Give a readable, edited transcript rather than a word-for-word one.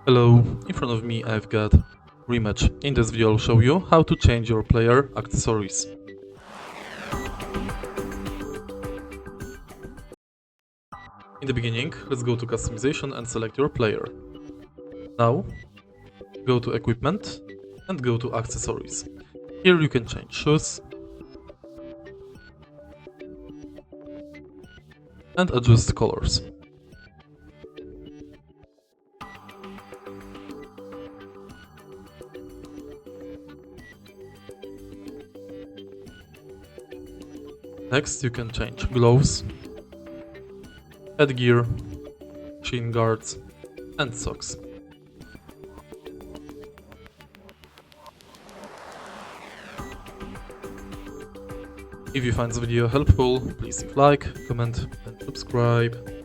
Hello, in front of me I've got REMATCH. In this video I'll show you how to change your player accessories. In the beginning, let's go to customization and select your player. Now, go to equipment and go to accessories. Here you can change shoes and adjust colors. Next you can change gloves, headgear, shin guards and socks. If you find this video helpful, please leave like, comment and subscribe.